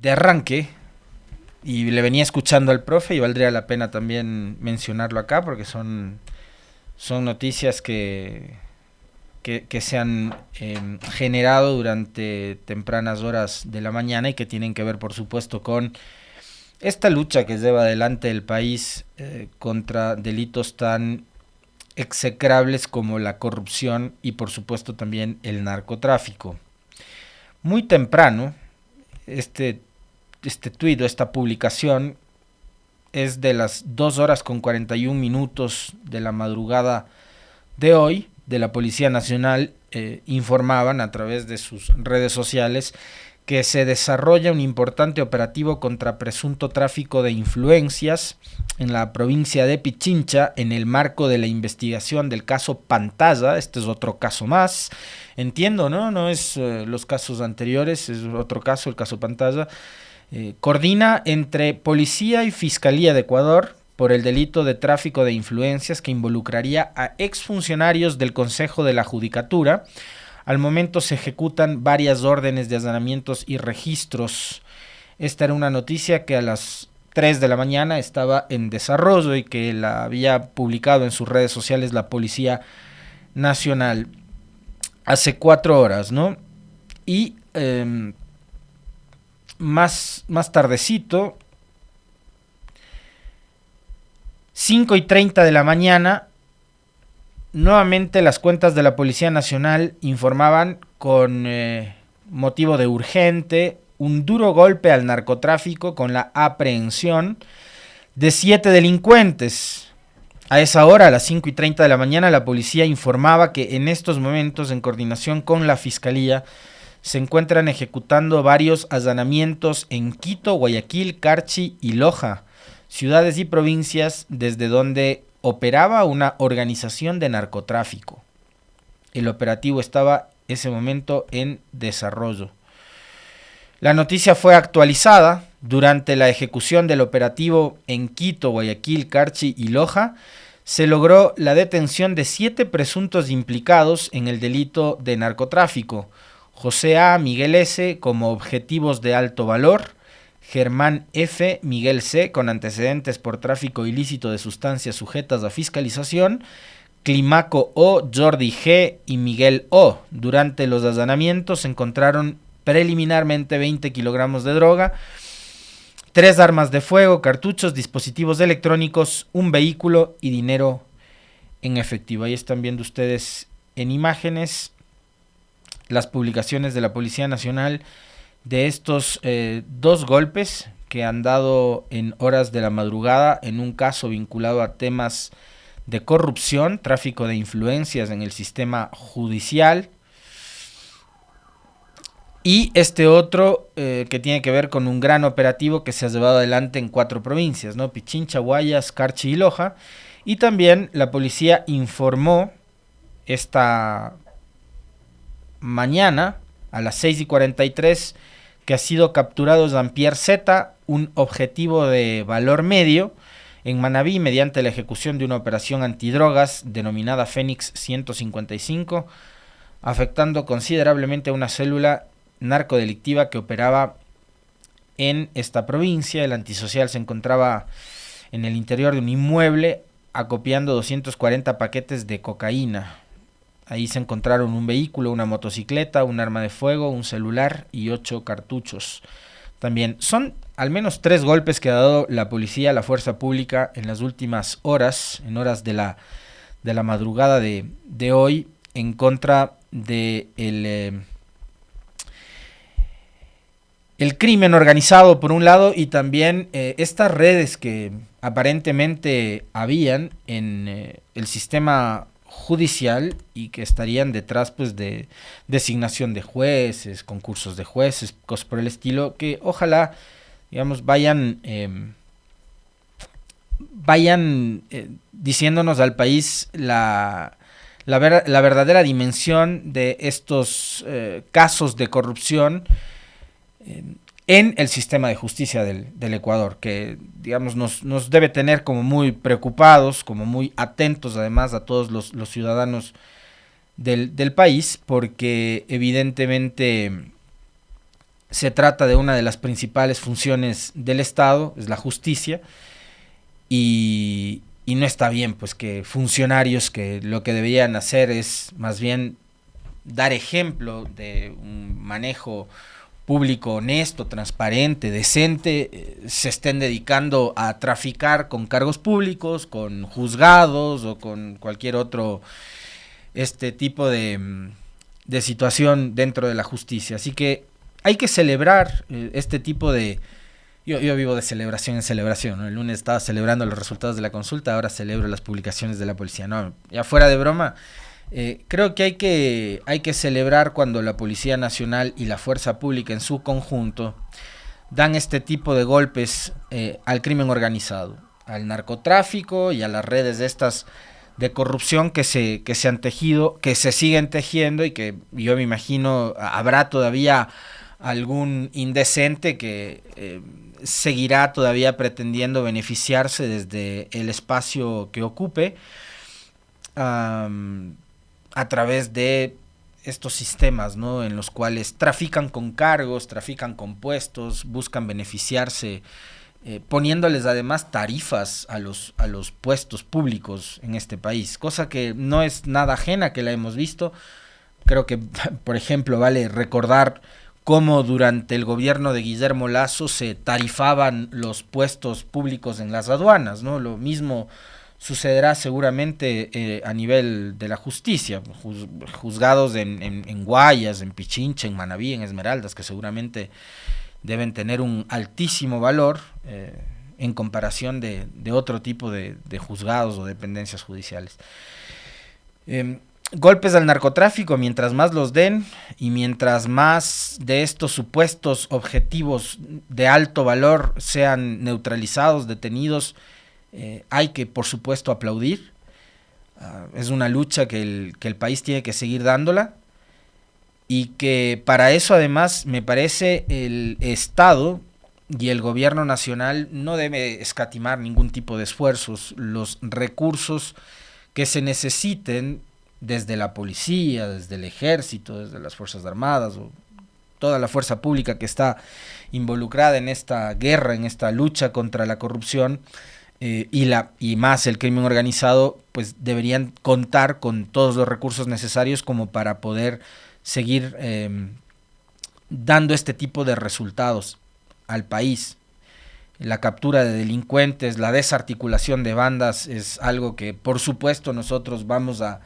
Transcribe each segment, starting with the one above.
de arranque, y le venía escuchando al profe y valdría la pena también mencionarlo acá porque son noticias que se han generado durante tempranas horas de la mañana y que tienen que ver, por supuesto, con esta lucha que lleva adelante el país contra delitos tan execrables como la corrupción y, por supuesto, también el narcotráfico. Muy temprano, este, este tuit o esta publicación es de las 2 horas con 41 minutos de la madrugada de hoy, de la Policía Nacional, informaban a través de sus redes sociales que se desarrolla un importante operativo contra presunto tráfico de influencias en la provincia de Pichincha en el marco de la investigación del caso Pantalla. Este es otro caso más, entiendo, ¿no? No es los casos anteriores, es otro caso, el caso Pantalla. Coordina entre Policía y Fiscalía de Ecuador por el delito de tráfico de influencias que involucraría a exfuncionarios del Consejo de la Judicatura. Al momento se ejecutan varias órdenes de allanamientos y registros. Esta era una noticia que a las 3 de la mañana estaba en desarrollo y que la había publicado en sus redes sociales la Policía Nacional hace 4 horas, ¿no? Y más tardecito, 5:30 de la mañana, nuevamente las cuentas de la Policía Nacional informaban con motivo de urgente un duro golpe al narcotráfico con la aprehensión de 7 delincuentes. A esa hora, a las 5:30 de la mañana, la policía informaba que en estos momentos, en coordinación con la Fiscalía, se encuentran ejecutando varios allanamientos en Quito, Guayaquil, Carchi y Loja, ciudades y provincias desde donde operaba una organización de narcotráfico. El operativo estaba en ese momento en desarrollo. La noticia fue actualizada durante la ejecución del operativo en Quito, Guayaquil, Carchi y Loja. Se logró la detención de 7 presuntos implicados en el delito de narcotráfico. José A., Miguel S. como objetivos de alto valor, Germán F., Miguel C. con antecedentes por tráfico ilícito de sustancias sujetas a fiscalización, Climaco O., Jordi G. y Miguel O. Durante los allanamientos se encontraron preliminarmente 20 kilogramos de droga, 3 armas de fuego, cartuchos, dispositivos electrónicos, un vehículo y dinero en efectivo. Ahí están viendo ustedes en imágenes las publicaciones de la Policía Nacional de estos 2 golpes que han dado en horas de la madrugada en un caso vinculado a temas de corrupción, tráfico de influencias en el sistema judicial. Y este otro que tiene que ver con un gran operativo que se ha llevado adelante en 4 provincias, ¿no? Pichincha, Guayas, Carchi y Loja. Y también la policía informó esta mañana a las 6:43 que ha sido capturado Jean-Pierre Z., un objetivo de valor medio, en Manabí mediante la ejecución de una operación antidrogas denominada Fénix 155, afectando considerablemente a una célula narcodelictiva que operaba en esta provincia. El antisocial se encontraba en el interior de un inmueble acopiando 240 paquetes de cocaína. Ahí se encontraron un vehículo, una motocicleta, un arma de fuego, un celular y 8 cartuchos. También son al menos 3 golpes que ha dado la policía, la fuerza pública en las últimas horas, en horas de la madrugada de hoy, en contra de el crimen organizado por un lado y también estas redes que aparentemente habían en el sistema judicial y que estarían detrás pues de designación de jueces, concursos de jueces, cosas por el estilo, que ojalá digamos vayan diciéndonos al país la verdadera dimensión de estos casos de corrupción en el sistema de justicia del Ecuador, que digamos nos debe tener como muy preocupados, como muy atentos además a todos los ciudadanos del país, porque evidentemente Se trata de una de las principales funciones del Estado, es la justicia, y no está bien pues que funcionarios que lo que deberían hacer es más bien dar ejemplo de un manejo público honesto, transparente, decente, se estén dedicando a traficar con cargos públicos, con juzgados o con cualquier otro tipo de situación dentro de la justicia. Así que hay que celebrar este tipo de... Yo vivo de celebración en celebración, ¿no? El lunes estaba celebrando los resultados de la consulta, ahora celebro las publicaciones de la policía. No, ya fuera de broma, creo que hay que celebrar cuando la Policía Nacional y la Fuerza Pública en su conjunto dan este tipo de golpes al crimen organizado, al narcotráfico y a las redes de estas de corrupción que se han tejido, que se siguen tejiendo y que yo me imagino habrá todavía algún indecente que seguirá todavía pretendiendo beneficiarse desde el espacio que ocupe a través de estos sistemas, ¿no? En los cuales trafican con cargos, trafican con puestos, buscan beneficiarse, poniéndoles además tarifas a los puestos públicos en este país, cosa que no es nada ajena, que la hemos visto. Creo que, por ejemplo, vale recordar cómo durante el gobierno de Guillermo Lasso se tarifaban los puestos públicos en las aduanas, ¿no? Lo mismo sucederá seguramente a nivel de la justicia, juzgados en Guayas, en Pichincha, en Manabí, en Esmeraldas, que seguramente deben tener un altísimo valor en comparación de otro tipo de juzgados o dependencias judiciales. Golpes al narcotráfico, mientras más los den y mientras más de estos supuestos objetivos de alto valor sean neutralizados, detenidos, hay que, por supuesto, aplaudir. Es una lucha que el país tiene que seguir dándola y que para eso, además, me parece el Estado y el gobierno nacional no debe escatimar ningún tipo de esfuerzos. Los recursos que se necesiten desde la policía, desde el ejército, desde las fuerzas armadas o toda la fuerza pública que está involucrada en esta guerra, en esta lucha contra la corrupción y más el crimen organizado, pues deberían contar con todos los recursos necesarios como para poder seguir dando este tipo de resultados al país. La captura de delincuentes, la desarticulación de bandas es algo que por supuesto nosotros vamos a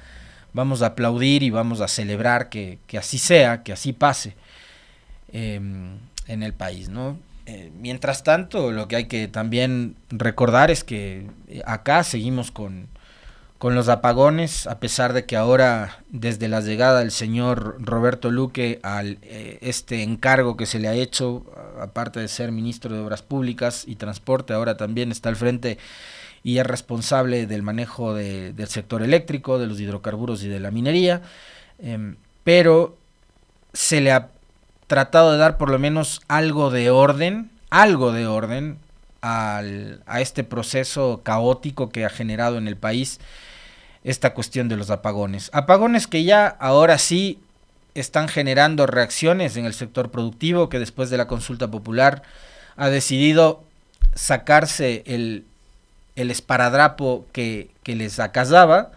aplaudir y vamos a celebrar que así sea, que así pase en el país, ¿no? Mientras tanto, lo que hay que también recordar es que acá seguimos con los apagones, a pesar de que ahora, desde la llegada del señor Roberto Luque al este encargo que se le ha hecho, aparte de ser ministro de Obras Públicas y Transporte, ahora también está al frente y es responsable del manejo del sector eléctrico, de los hidrocarburos y de la minería, pero se le ha tratado de dar por lo menos algo de orden a este proceso caótico que ha generado en el país esta cuestión de los apagones. Apagones que ya ahora sí están generando reacciones en el sector productivo, que después de la consulta popular ha decidido sacarse el esparadrapo que les acasaba.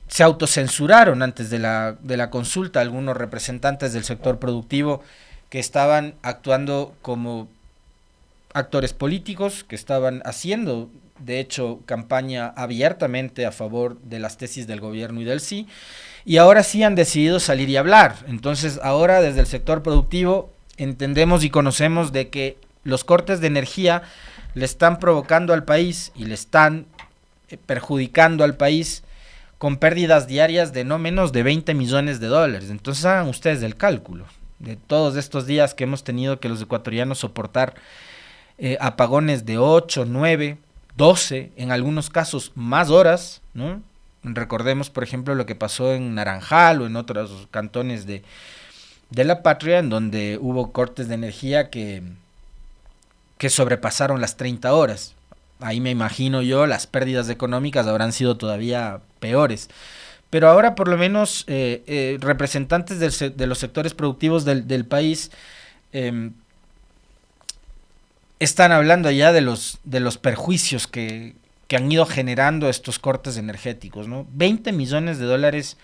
Se autocensuraron antes de la consulta algunos representantes del sector productivo que estaban actuando como actores políticos, que estaban haciendo, de hecho, campaña abiertamente a favor de las tesis del gobierno y del sí, y ahora sí han decidido salir y hablar. Entonces, ahora desde el sector productivo entendemos y conocemos de que los cortes de energía le están provocando al país y le están perjudicando al país con pérdidas diarias de no menos de 20 millones de dólares. Entonces hagan ustedes el cálculo de todos estos días que hemos tenido que los ecuatorianos soportar apagones de 8, 9, 12, en algunos casos más horas, ¿no? Recordemos, por ejemplo, lo que pasó en Naranjal o en otros cantones de la patria, en donde hubo cortes de energía que sobrepasaron las 30 horas. Ahí me imagino yo, las pérdidas económicas habrán sido todavía peores. pero ahora por lo menos representantes de los sectores productivos del país eh, están hablando ya de los perjuicios que han ido generando estos cortes energéticos, ¿no? 20 millones de dólares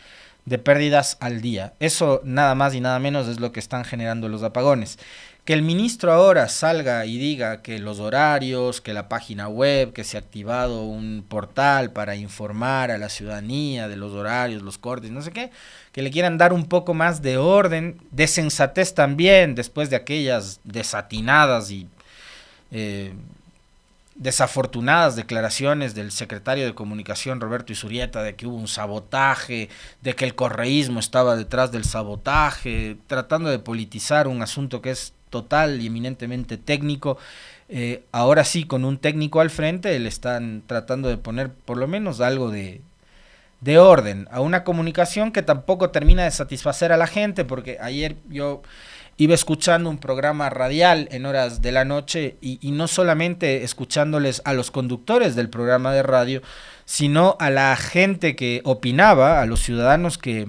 de pérdidas al día. Eso nada más y nada menos es lo que están generando los apagones. Que el ministro ahora salga y diga que los horarios, que la página web, que se ha activado un portal para informar a la ciudadanía de los horarios, los cortes, no sé qué, que le quieran dar un poco más de orden, de sensatez también, después de aquellas desatinadas y eh, desafortunadas declaraciones del secretario de Comunicación Roberto Izurieta de que hubo un sabotaje, de que el correísmo estaba detrás del sabotaje, tratando de politizar un asunto que es total y eminentemente técnico. Ahora sí, con un técnico al frente, le están tratando de poner por lo menos algo de orden a una comunicación que tampoco termina de satisfacer a la gente, porque ayer yo iba escuchando un programa radial en horas de la noche y no solamente escuchándoles a los conductores del programa de radio, sino a la gente que opinaba, a los ciudadanos que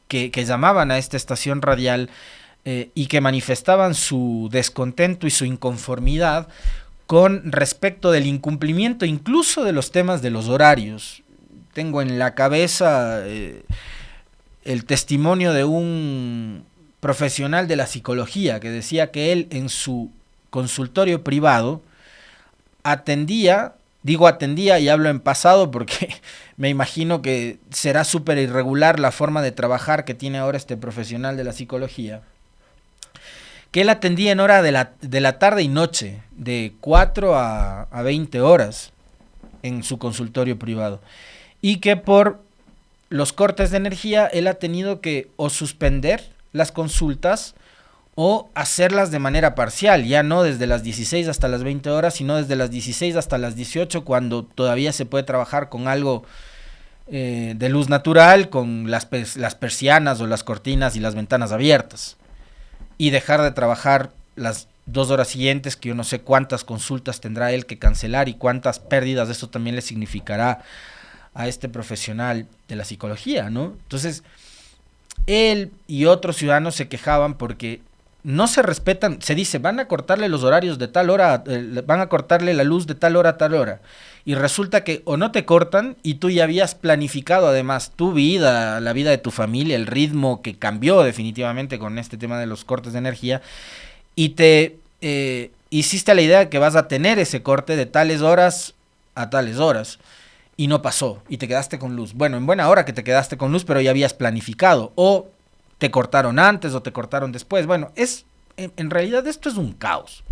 llamaban a esta estación radial y que manifestaban su descontento y su inconformidad con respecto del incumplimiento incluso de los temas de los horarios. Tengo en la cabeza el testimonio de un profesional de la psicología que decía que él en su consultorio privado atendía, digo atendía y hablo en pasado porque me imagino que será súper irregular la forma de trabajar que tiene ahora este profesional de la psicología, que él atendía en hora de la tarde y noche, de 4 a 20 horas en su consultorio privado, y que por los cortes de energía él ha tenido que o suspender las consultas o hacerlas de manera parcial, ya no desde las 16 hasta las 20 horas, sino desde las 16 hasta las 18, cuando todavía se puede trabajar con algo de luz natural, con las persianas o las cortinas y las ventanas abiertas, y dejar de trabajar las 2 horas siguientes, que yo no sé cuántas consultas tendrá él que cancelar y cuántas pérdidas eso también le significará a este profesional de la psicología, ¿no? Entonces, él y otros ciudadanos se quejaban porque no se respetan, se dice, van a cortarle los horarios de tal hora, van a cortarle la luz de tal hora a tal hora. Y resulta que o no te cortan y tú ya habías planificado además tu vida, la vida de tu familia, el ritmo que cambió definitivamente con este tema de los cortes de energía, y te hiciste la idea de que vas a tener ese corte de tales horas a tales horas. Y no pasó, y te quedaste con luz. Bueno, en buena hora que te quedaste con luz, pero ya habías planificado. O te cortaron antes o te cortaron después. Bueno, en realidad esto es un caos.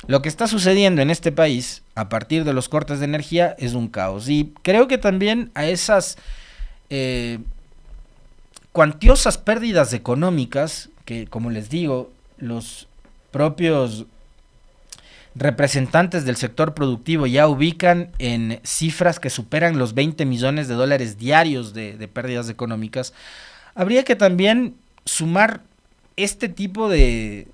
Lo que está sucediendo en este país, a partir de los cortes de energía, es un caos. Y creo que también a esas cuantiosas pérdidas económicas, que como les digo, los propios representantes del sector productivo ya ubican en cifras que superan los 20 millones de dólares diarios de pérdidas económicas, habría que también sumar este tipo de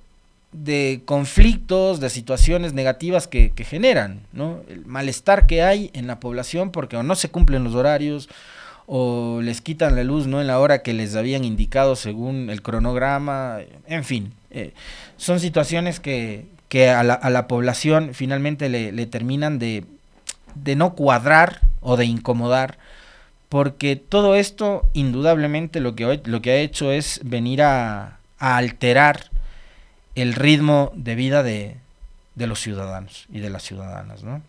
conflictos, de situaciones negativas que generan, ¿no? El malestar que hay en la población porque o no se cumplen los horarios o les quitan la luz no en la hora que les habían indicado según el cronograma, en fin, son situaciones que a la población finalmente le terminan de no cuadrar o de incomodar, porque todo esto indudablemente lo que ha hecho es venir a alterar el ritmo de vida de los ciudadanos y de las ciudadanas, ¿no?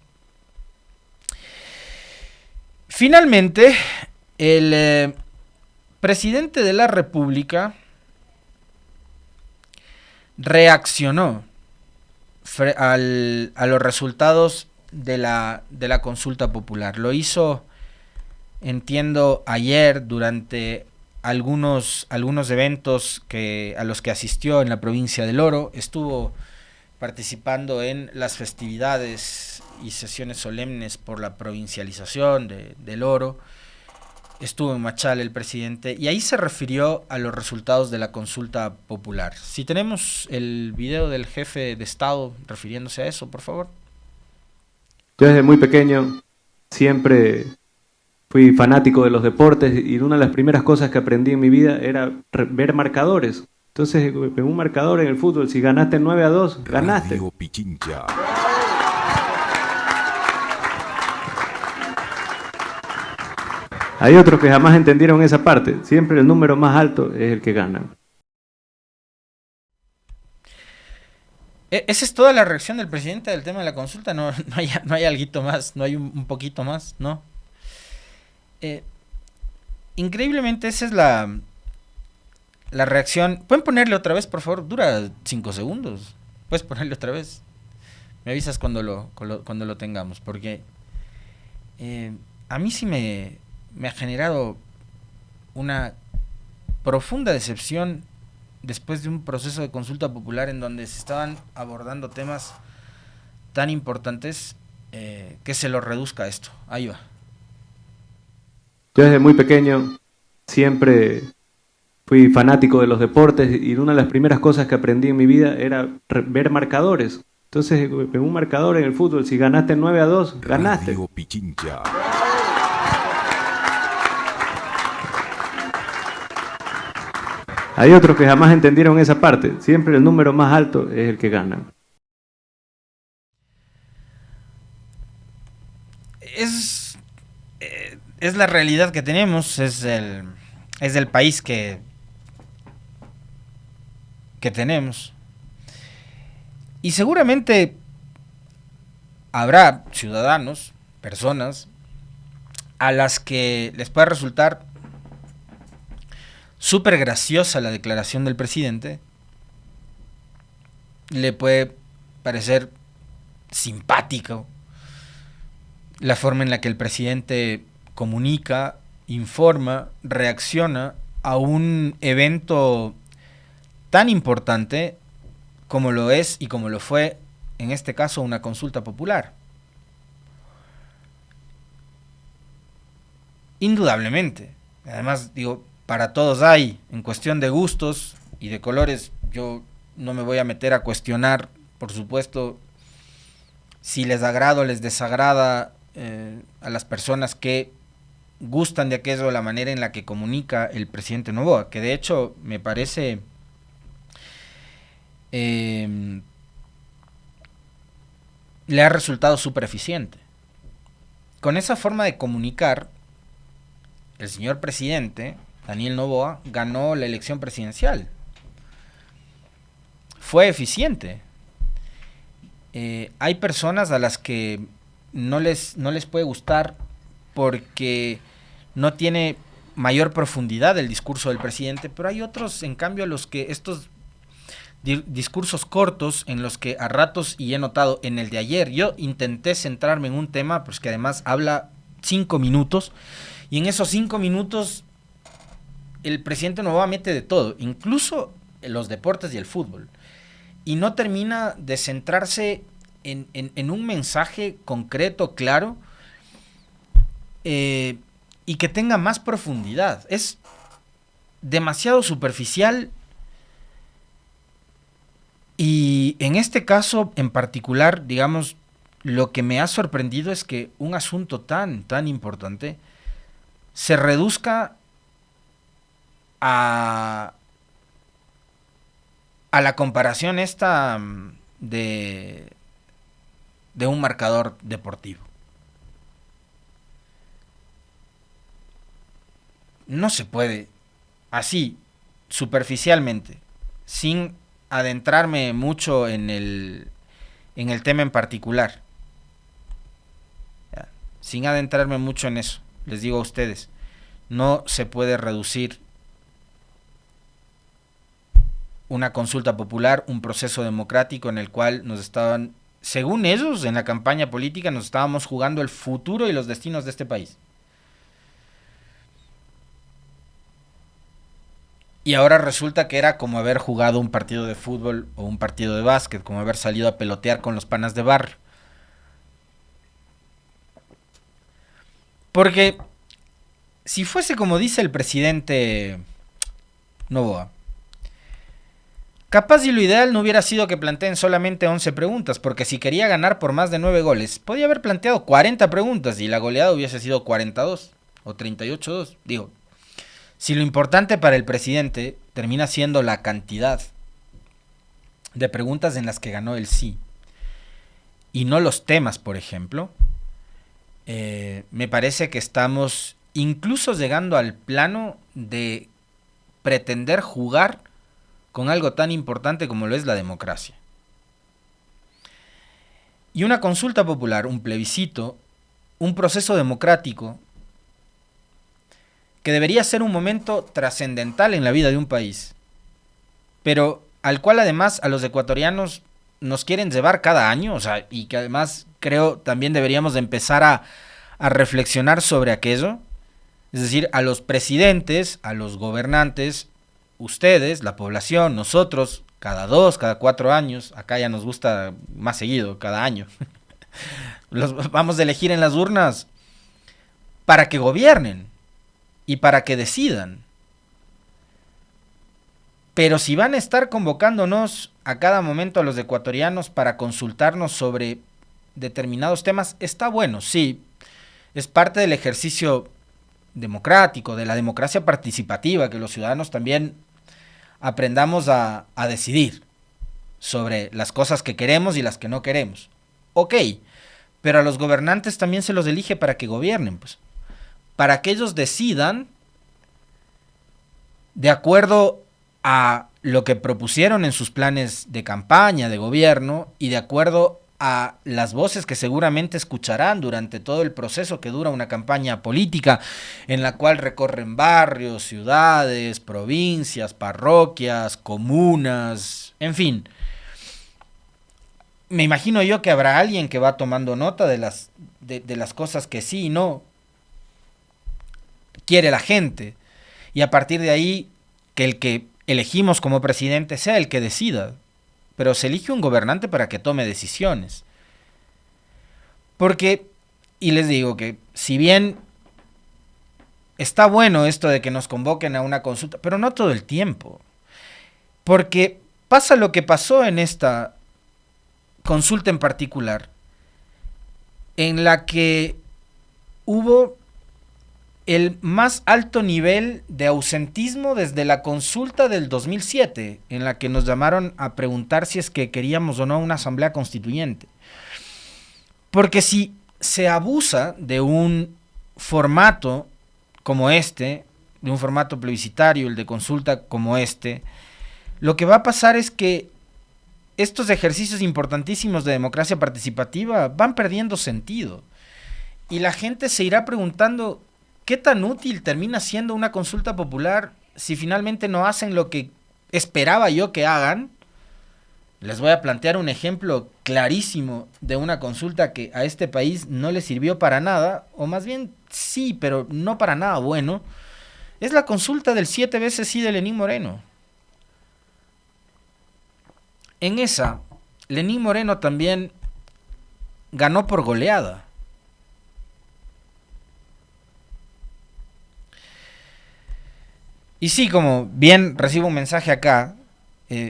Finalmente, el presidente de la República reaccionó a los resultados de la consulta popular. Lo hizo, entiendo, ayer durante algunos eventos a los que asistió en la provincia del Oro. Estuvo participando en las festividades y sesiones solemnes por la provincialización del Oro. Estuvo en Machala el presidente y ahí se refirió a los resultados de la consulta popular. Si tenemos el video del jefe de Estado refiriéndose a eso, por favor. Yo desde muy pequeño siempre Fui fanático de los deportes y una de las primeras cosas que aprendí en mi vida era ver marcadores. Entonces, en un marcador en el fútbol, si ganaste 9-2, ganaste. Radio Pichincha. Hay otros que jamás entendieron esa parte. Siempre el número más alto es el que gana. Esa es toda la reacción del presidente del tema de la consulta. No, no hay alguito más, no hay un poquito más, ¿no? Increíblemente esa es la reacción. ¿Pueden ponerle otra vez, por favor? Dura 5 segundos. ¿Puedes ponerle otra vez? Me avisas cuando lo tengamos, porque a mí sí me ha generado una profunda decepción después de un proceso de consulta popular en donde se estaban abordando temas tan importantes, que se lo reduzca a esto. Ahí va. Yo desde muy pequeño siempre fui fanático de los deportes y una de las primeras cosas que aprendí en mi vida era ver marcadores. Entonces, en un marcador en el fútbol, si ganaste 9-2, ganaste. Radio Pichincha. Hay otros que jamás entendieron esa parte. Siempre el número más alto es el que gana. Es la realidad que tenemos, es el país que tenemos. Y seguramente habrá ciudadanos, personas, a las que les pueda resultar súper graciosa la declaración del presidente, le puede parecer simpático la forma en la que el presidente comunica, informa, reacciona a un evento tan importante como lo es y como lo fue, en este caso, una consulta popular. Indudablemente. Además, digo, para todos hay, en cuestión de gustos y de colores, yo no me voy a meter a cuestionar, por supuesto, si les agrada o les desagrada a las personas que gustan de aquello, la manera en la que comunica el presidente Noboa, que de hecho me parece le ha resultado súper eficiente. Con esa forma de comunicar, el señor presidente, Daniel Noboa, ganó la elección presidencial. Fue eficiente. Hay personas a las que no les puede gustar porque no tiene mayor profundidad el discurso del presidente, pero hay otros, en cambio, a los que estos discursos cortos, en los que a ratos, y he notado en el de ayer, yo intenté centrarme en un tema, pues que además habla 5 minutos, y en esos 5 minutos el presidente Noboa mete de todo, incluso los deportes y el fútbol, y no termina de centrarse en un mensaje concreto, claro, y que tenga más profundidad. Es demasiado superficial, y en este caso en particular, digamos, lo que me ha sorprendido es que un asunto tan importante se reduzca a la comparación esta de un marcador deportivo. No se puede así, superficialmente, sin adentrarme mucho en el tema en particular. Ya, sin adentrarme mucho en eso, les digo a ustedes, no se puede reducir una consulta popular, un proceso democrático en el cual nos estaban, según ellos, en la campaña política, nos estábamos jugando el futuro y los destinos de este país. Y ahora resulta que era como haber jugado un partido de fútbol o un partido de básquet, como haber salido a pelotear con los panas de barrio. Porque si fuese como dice el presidente Noboa, capaz y lo ideal no hubiera sido que planteen solamente 11 preguntas, porque si quería ganar por más de 9 goles, podía haber planteado 40 preguntas y la goleada hubiese sido 42. o 38-2. Digo, si lo importante para el presidente termina siendo la cantidad de preguntas en las que ganó el sí, y no los temas, por ejemplo, me parece que estamos incluso llegando al plano de pretender jugar con algo tan importante como lo es la democracia. Y una consulta popular, un plebiscito, un proceso democrático, que debería ser un momento trascendental en la vida de un país, pero al cual además a los ecuatorianos nos quieren llevar cada año, o sea, y que además creo también deberíamos de empezar a reflexionar sobre aquello, es decir, a los presidentes, a los gobernantes, ustedes, la población, nosotros, cada 2, cada 4 años, acá ya nos gusta más seguido, cada año, los vamos a elegir en las urnas para que gobiernen y para que decidan. Pero si van a estar convocándonos a cada momento a los ecuatorianos para consultarnos sobre determinados temas, está bueno, sí, es parte del ejercicio democrático, de la democracia participativa, que los ciudadanos también aprendamos a decidir sobre las cosas que queremos y las que no queremos. Ok, pero a los gobernantes también se los elige para que gobiernen, pues, para que ellos decidan de acuerdo a lo que propusieron en sus planes de campaña, de gobierno, y de acuerdo a las voces que seguramente escucharán durante todo el proceso que dura una campaña política, en la cual recorren barrios, ciudades, provincias, parroquias, comunas, en fin. Me imagino yo que habrá alguien que va tomando nota de las cosas que sí y no quiere la gente, y a partir de ahí que el que elegimos como presidente sea el que decida, pero se elige un gobernante para que tome decisiones. Porque, y les digo que si bien está bueno esto de que nos convoquen a una consulta, pero no todo el tiempo, porque pasa lo que pasó en esta consulta en particular, en la que hubo el más alto nivel de ausentismo desde la consulta del 2007, en la que nos llamaron a preguntar si es que queríamos o no una asamblea constituyente. Porque si se abusa de un formato como este, de un formato plebiscitario, el de consulta como este, lo que va a pasar es que estos ejercicios importantísimos de democracia participativa van perdiendo sentido. Y la gente se irá preguntando ¿qué tan útil termina siendo una consulta popular si finalmente no hacen lo que esperaba yo que hagan? Les voy a plantear un ejemplo clarísimo de una consulta que a este país no le sirvió para nada, o más bien sí, pero no para nada bueno. Es la consulta del 7 veces sí de Lenín Moreno. En esa, Lenín Moreno también ganó por goleada. Y sí, como bien recibo un mensaje acá,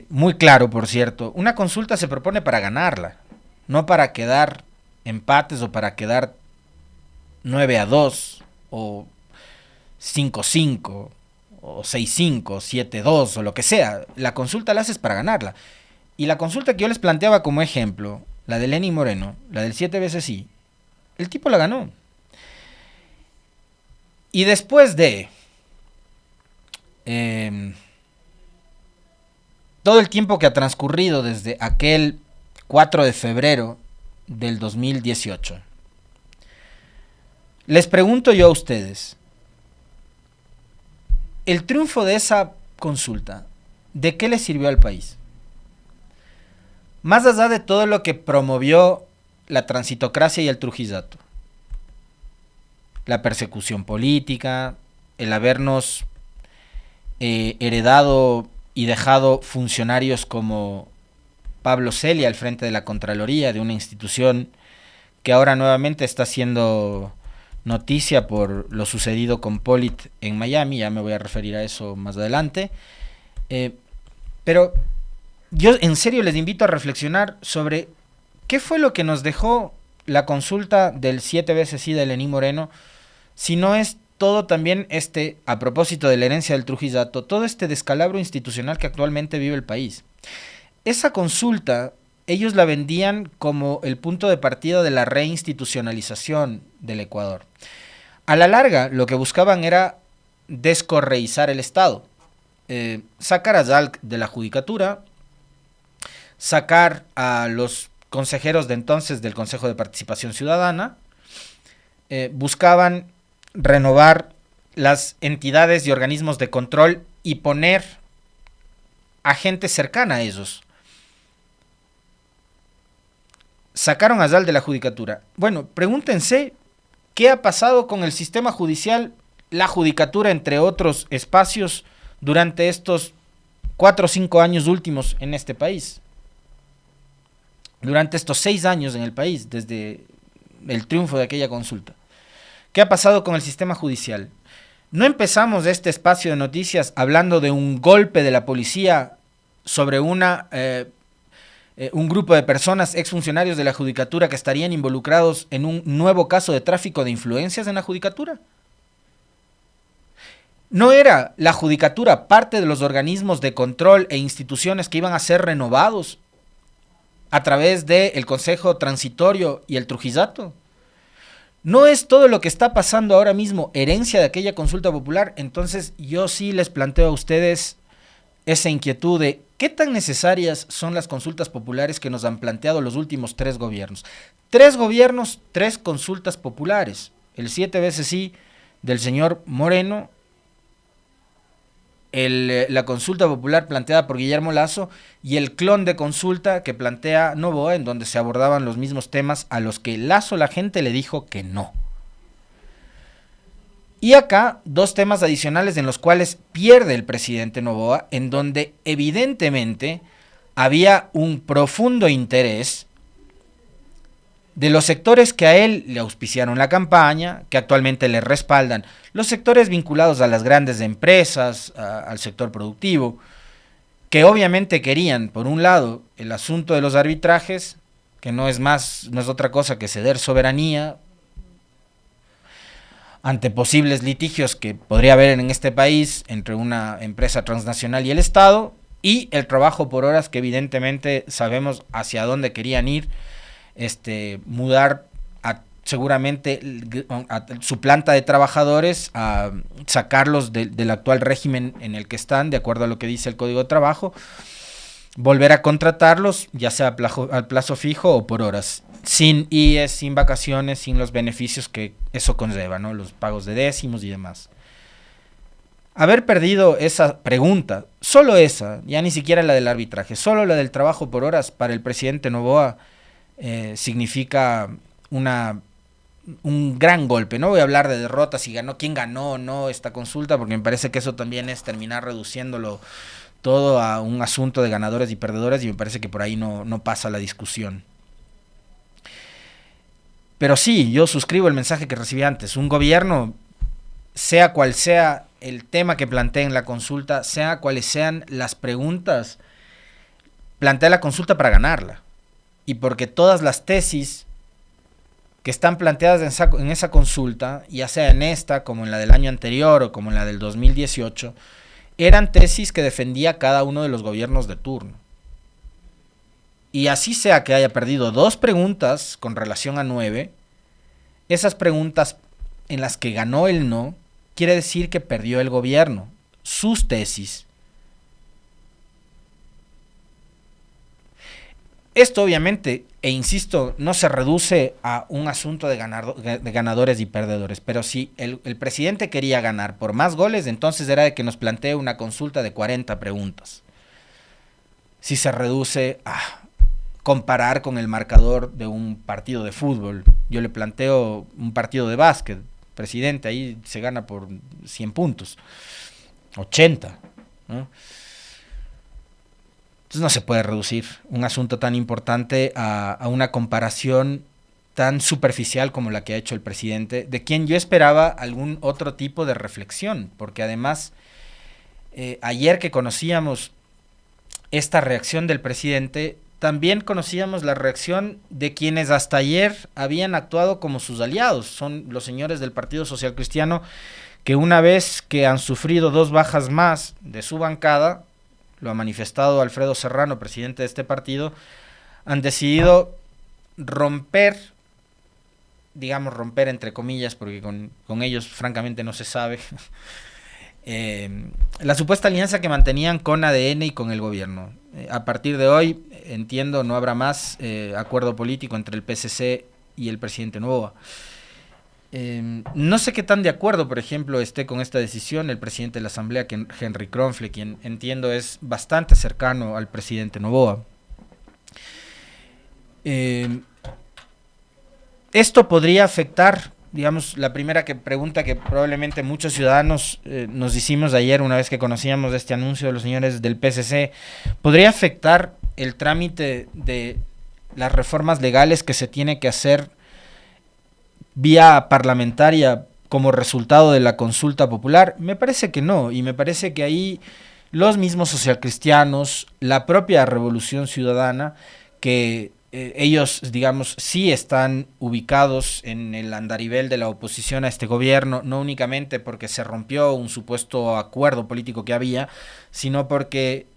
muy claro por cierto, una consulta se propone para ganarla, no para quedar empates o para quedar 9-2 o 5-5 o 6-5, 7-2 o lo que sea. La consulta la haces para ganarla. Y la consulta que yo les planteaba como ejemplo, la de Lenín Moreno, la del 7 veces sí, el tipo la ganó. Y después de todo el tiempo que ha transcurrido desde aquel 4 de febrero del 2018, les pregunto yo a ustedes, el triunfo de esa consulta, ¿de qué le sirvió al país? Más allá de todo lo que promovió la transitocracia y el trujillato, la persecución política, el habernos heredado y dejado funcionarios como Pablo Celia al frente de la Contraloría, de una institución que ahora nuevamente está haciendo noticia por lo sucedido con Polit en Miami, ya me voy a referir a eso más adelante, pero yo en serio les invito a reflexionar sobre qué fue lo que nos dejó la consulta del 7 veces sí de Lenín Moreno, si no es todo también a propósito de la herencia del Trujillato, todo este descalabro institucional que actualmente vive el país. Esa consulta, ellos la vendían como el punto de partida de la reinstitucionalización del Ecuador. A la larga, lo que buscaban era descorreizar el Estado, sacar a Zalc de la judicatura, sacar a los consejeros de entonces del Consejo de Participación Ciudadana, buscaban renovar las entidades y organismos de control y poner a gente cercana a ellos. Sacaron a Zalc de la judicatura. Bueno, pregúntense qué ha pasado con el sistema judicial, la judicatura, entre otros espacios, durante estos 4 o 5 años últimos en este país. Durante estos 6 años en el país, desde el triunfo de aquella consulta. ¿Qué ha pasado con el sistema judicial? No empezamos este espacio de noticias hablando de un golpe de la policía sobre un grupo de personas, exfuncionarios de la judicatura, que estarían involucrados en un nuevo caso de tráfico de influencias en la judicatura. ¿No era la judicatura parte de los organismos de control e instituciones que iban a ser renovados a través del Consejo Transitorio y el Trujillato? ¿No es todo lo que está pasando ahora mismo herencia de aquella consulta popular? Entonces yo sí les planteo a ustedes esa inquietud de qué tan necesarias son las consultas populares que nos han planteado los últimos 3 gobiernos. 3 gobiernos, 3 consultas populares. El 7 veces sí del señor Moreno, la consulta popular planteada por Guillermo Lasso y el clon de consulta que plantea Noboa, en donde se abordaban los mismos temas a los que Lasso la gente le dijo que no. Y acá 2 temas adicionales en los cuales pierde el presidente Noboa, en donde evidentemente había un profundo interés de los sectores que a él le auspiciaron la campaña, que actualmente le respaldan, los sectores vinculados a las grandes empresas, al sector productivo, que obviamente querían, por un lado, el asunto de los arbitrajes, que no es otra cosa que ceder soberanía ante posibles litigios que podría haber en este país entre una empresa transnacional y el Estado, y el trabajo por horas, que evidentemente sabemos hacia dónde querían ir, mudar seguramente a su planta de trabajadores, a sacarlos del actual régimen en el que están, de acuerdo a lo que dice el Código de Trabajo, volver a contratarlos, ya sea al plazo fijo o por horas, sin IES, sin vacaciones, sin los beneficios que eso conlleva, ¿no? Los pagos de décimos y demás. Haber perdido esa pregunta, solo esa, ya ni siquiera la del arbitraje, solo la del trabajo por horas, para el presidente Noboa significa un gran golpe. No voy a hablar de derrotas, si ganó, quién ganó o no esta consulta, porque me parece que eso también es terminar reduciéndolo todo a un asunto de ganadores y perdedores, y me parece que por ahí no pasa la discusión. Pero sí, yo suscribo el mensaje que recibí antes. Un gobierno, sea cual sea el tema que plantee en la consulta, sea cuales sean las preguntas, plantea la consulta para ganarla. Y porque todas las tesis que están planteadas en esa consulta, ya sea en esta, como en la del año anterior o como en la del 2018, eran tesis que defendía cada uno de los gobiernos de turno. Y así sea que haya perdido 2 preguntas con relación a 9, esas preguntas en las que ganó el no, quiere decir que perdió el gobierno, sus tesis. Esto obviamente, e insisto, no se reduce a un asunto de ganadores y perdedores, pero si el presidente quería ganar por más goles, entonces era de que nos plantee una consulta de 40 preguntas. Si se reduce a comparar con el marcador de un partido de fútbol, yo le planteo un partido de básquet, presidente, ahí se gana por 100 puntos, 80, ¿no? Entonces no se puede reducir un asunto tan importante a una comparación tan superficial como la que ha hecho el presidente, de quien yo esperaba algún otro tipo de reflexión, porque además ayer que conocíamos esta reacción del presidente, también conocíamos la reacción de quienes hasta ayer habían actuado como sus aliados, son los señores del Partido Social Cristiano, que una vez que han sufrido 2 bajas más de su bancada, lo ha manifestado Alfredo Serrano, presidente de este partido, han decidido romper, digamos romper entre comillas, porque con ellos francamente no se sabe, la supuesta alianza que mantenían con ADN y con el gobierno. A partir de hoy, entiendo, no habrá más acuerdo político entre el PSC y el presidente Noboa. No sé qué tan de acuerdo, por ejemplo, esté con esta decisión el presidente de la Asamblea, Henry Kronfle, quien entiendo es bastante cercano al presidente Noboa. Esto podría afectar, digamos, la primera pregunta que probablemente muchos ciudadanos nos hicimos ayer una vez que conocíamos este anuncio de los señores del PSC, ¿podría afectar el trámite de las reformas legales que se tiene que hacer vía parlamentaria como resultado de la consulta popular? Me parece que no, y me parece que ahí los mismos socialcristianos, la propia Revolución Ciudadana, que ellos, digamos, sí están ubicados en el andarivel de la oposición a este gobierno, no únicamente porque se rompió un supuesto acuerdo político que había, sino porque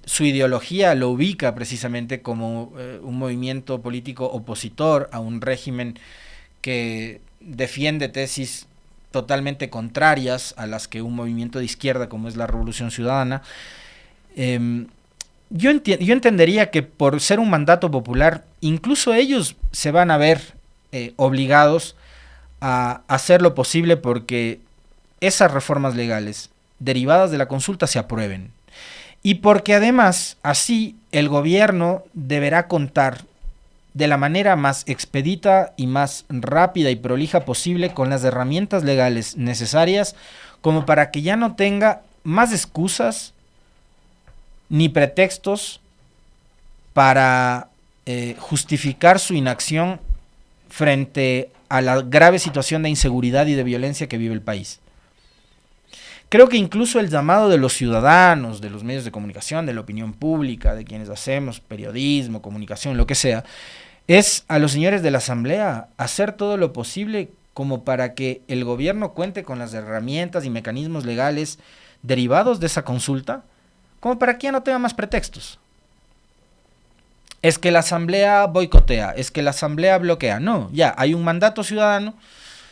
su ideología lo ubica precisamente como un movimiento político opositor a un régimen que defiende tesis totalmente contrarias a las que un movimiento de izquierda como es la Revolución Ciudadana. Yo entendería que por ser un mandato popular, incluso ellos se van a ver obligados a hacer lo posible porque esas reformas legales derivadas de la consulta se aprueben. Y porque además así el gobierno deberá contar de la manera más expedita y más rápida y prolija posible con las herramientas legales necesarias como para que ya no tenga más excusas ni pretextos para justificar su inacción frente a la grave situación de inseguridad y de violencia que vive el país. Creo que incluso el llamado de los ciudadanos, de los medios de comunicación, de la opinión pública, de quienes hacemos periodismo, comunicación, lo que sea, es a los señores de la Asamblea hacer todo lo posible como para que el gobierno cuente con las herramientas y mecanismos legales derivados de esa consulta, como para que ya no tenga más pretextos. Es que la Asamblea boicotea, es que la Asamblea bloquea. No, ya hay un mandato ciudadano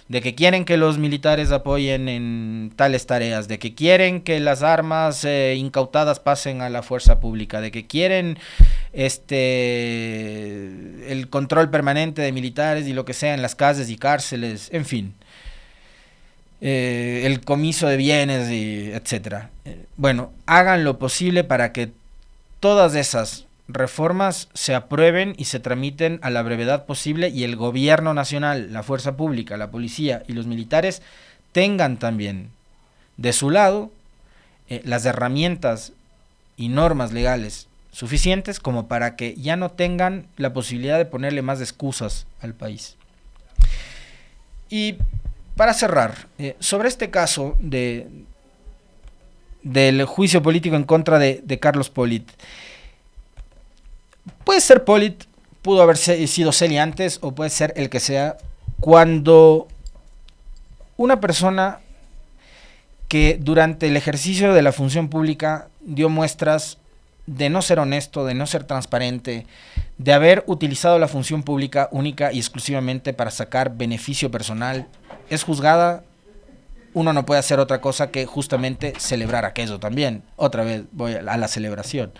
de que quieren que los militares apoyen en tales tareas, de que quieren que las armas incautadas pasen a la fuerza pública, de que quieren el control permanente de militares y lo que sea en las calles y cárceles, en fin, el comiso de bienes, etcétera. Bueno, hagan lo posible para que todas esas reformas se aprueben y se tramiten a la brevedad posible y el gobierno nacional, la fuerza pública, la policía y los militares tengan también de su lado las herramientas y normas legales suficientes como para que ya no tengan la posibilidad de ponerle más excusas al país. Y para cerrar, sobre este caso del juicio político en contra de Carlos Polit, puede ser Polit, pudo haber sido Celi antes, o puede ser el que sea, cuando una persona que durante el ejercicio de la función pública dio muestras de no ser honesto, de no ser transparente, de haber utilizado la función pública única y exclusivamente para sacar beneficio personal, es juzgada, uno no puede hacer otra cosa que justamente celebrar aquello también. Otra vez voy a la celebración.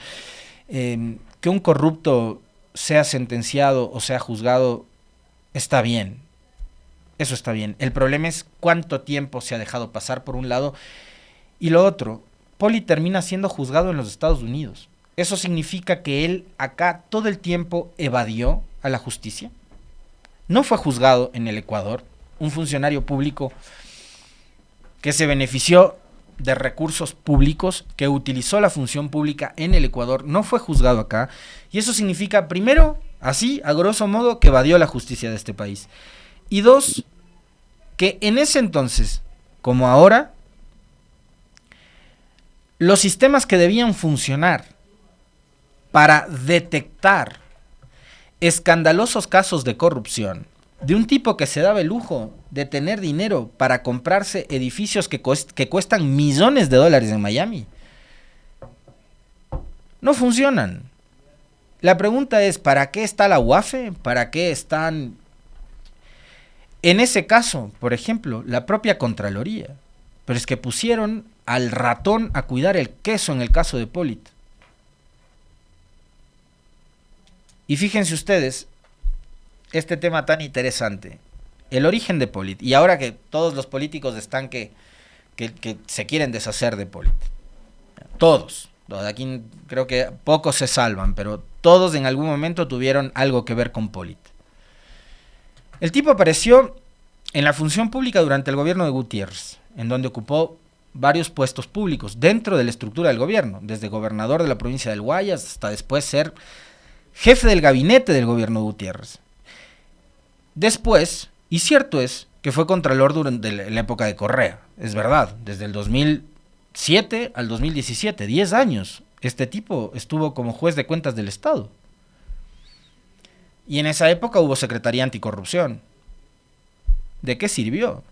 Que un corrupto sea sentenciado o sea juzgado está bien. Eso está bien. El problema es cuánto tiempo se ha dejado pasar por un lado. Y lo otro, Poli termina siendo juzgado en los Estados Unidos. ¿Eso significa que él acá todo el tiempo evadió a la justicia? No fue juzgado en el Ecuador. Un funcionario público que se benefició de recursos públicos, que utilizó la función pública en el Ecuador, no fue juzgado acá. Y eso significa, primero, así, a grosso modo, que evadió la justicia de este país. Y dos, que en ese entonces, como ahora, los sistemas que debían funcionar para detectar escandalosos casos de corrupción, de un tipo que se daba el lujo de tener dinero para comprarse edificios que cuestan millones de dólares en Miami. No funcionan. La pregunta es, ¿para qué está la UAFE? ¿Para qué están, en ese caso, por ejemplo, la propia Contraloría? Pero es que pusieron al ratón a cuidar el queso en el caso de Polit. Y fíjense ustedes, este tema tan interesante, el origen de Polit. Y ahora que todos los políticos están que se quieren deshacer de Polit. Todos. Aquí creo que pocos se salvan, pero todos en algún momento tuvieron algo que ver con Polit. El tipo apareció en la función pública durante el gobierno de Gutiérrez, en donde ocupó varios puestos públicos dentro de la estructura del gobierno, desde gobernador de la provincia del Guayas hasta después ser jefe del gabinete del gobierno de Gutiérrez. Después, y cierto es, que fue contralor durante la época de Correa, es verdad, desde el 2007 al 2017, 10 años, este tipo estuvo como juez de cuentas del Estado. Y en esa época hubo Secretaría Anticorrupción. ¿De qué sirvió?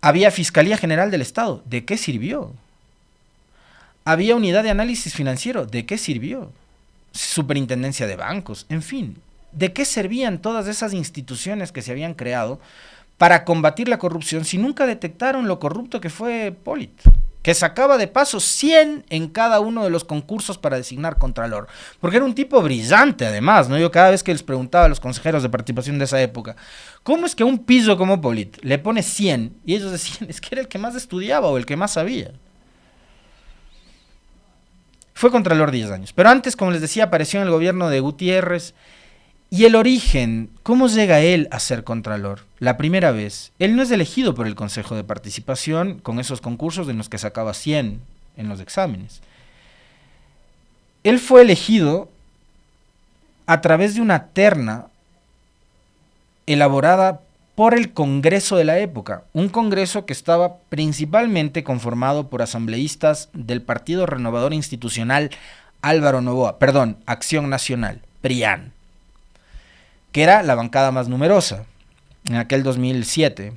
Había Fiscalía General del Estado. ¿De qué sirvió? Había Unidad de Análisis Financiero. ¿De qué sirvió? Superintendencia de Bancos. En fin, ¿de qué servían todas esas instituciones que se habían creado para combatir la corrupción si nunca detectaron lo corrupto que fue Polit? Que sacaba de paso 100 en cada uno de los concursos para designar contralor. Porque era un tipo brillante además, ¿no? Yo cada vez que les preguntaba a los consejeros de participación de esa época, ¿cómo es que a un piso como Polit le pone 100? Y ellos decían, es que era el que más estudiaba o el que más sabía. Fue contralor 10 años. Pero antes, como les decía, apareció en el gobierno de Gutiérrez. Y el origen, ¿cómo llega él a ser contralor? La primera vez, él no es elegido por el Consejo de Participación con esos concursos en los que sacaba 100 en los exámenes. Él fue elegido a través de una terna elaborada por el Congreso de la época, un Congreso que estaba principalmente conformado por asambleístas del Partido Renovador Institucional Álvaro Noboa, Acción Nacional, PRIAN, que era la bancada más numerosa en aquel 2007,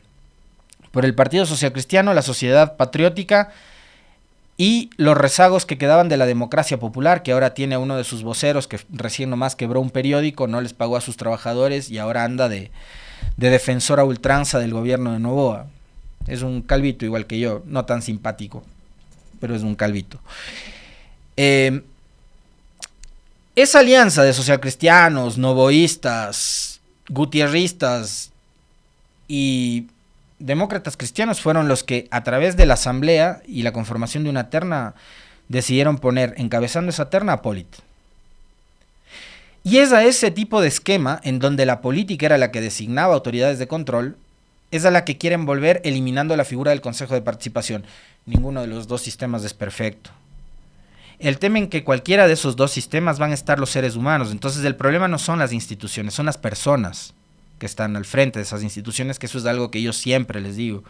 por el Partido Social Cristiano, la Sociedad Patriótica y los rezagos que quedaban de la Democracia Popular, que ahora tiene a uno de sus voceros que recién nomás quebró un periódico, no les pagó a sus trabajadores y ahora anda de defensor a ultranza del gobierno de Noboa. Es un calvito igual que yo, no tan simpático, pero es un calvito. Esa alianza de socialcristianos, novoístas, gutierristas y demócratas cristianos fueron los que a través de la asamblea y la conformación de una terna decidieron poner, encabezando esa terna, a Polit. Y es a ese tipo de esquema, en donde la política era la que designaba autoridades de control, es a la que quieren volver eliminando la figura del Consejo de Participación. Ninguno de los dos sistemas es perfecto. El tema en que cualquiera de esos dos sistemas van a estar los seres humanos. Entonces el problema no son las instituciones, son las personas que están al frente de esas instituciones, que eso es algo que yo siempre les digo.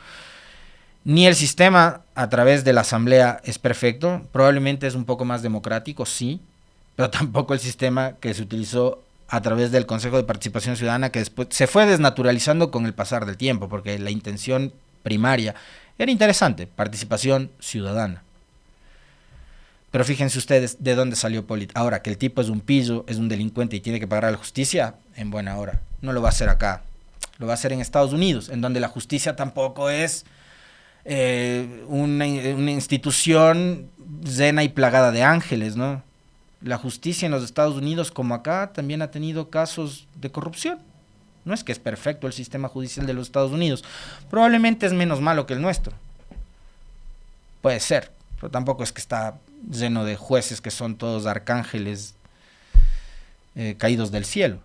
Ni el sistema a través de la asamblea es perfecto, probablemente es un poco más democrático, sí, pero tampoco el sistema que se utilizó a través del Consejo de Participación Ciudadana, que después se fue desnaturalizando con el pasar del tiempo, porque la intención primaria era interesante, participación ciudadana. Pero fíjense ustedes de dónde salió Polit. Ahora, que el tipo es un pillo, es un delincuente y tiene que pagar a la justicia, en buena hora. No lo va a hacer acá. Lo va a hacer en Estados Unidos, en donde la justicia tampoco es una institución llena y plagada de ángeles, ¿no? La justicia en los Estados Unidos, como acá, también ha tenido casos de corrupción. No es que es perfecto el sistema judicial de los Estados Unidos. Probablemente es menos malo que el nuestro. Puede ser, pero tampoco es que está lleno de jueces que son todos arcángeles caídos del cielo.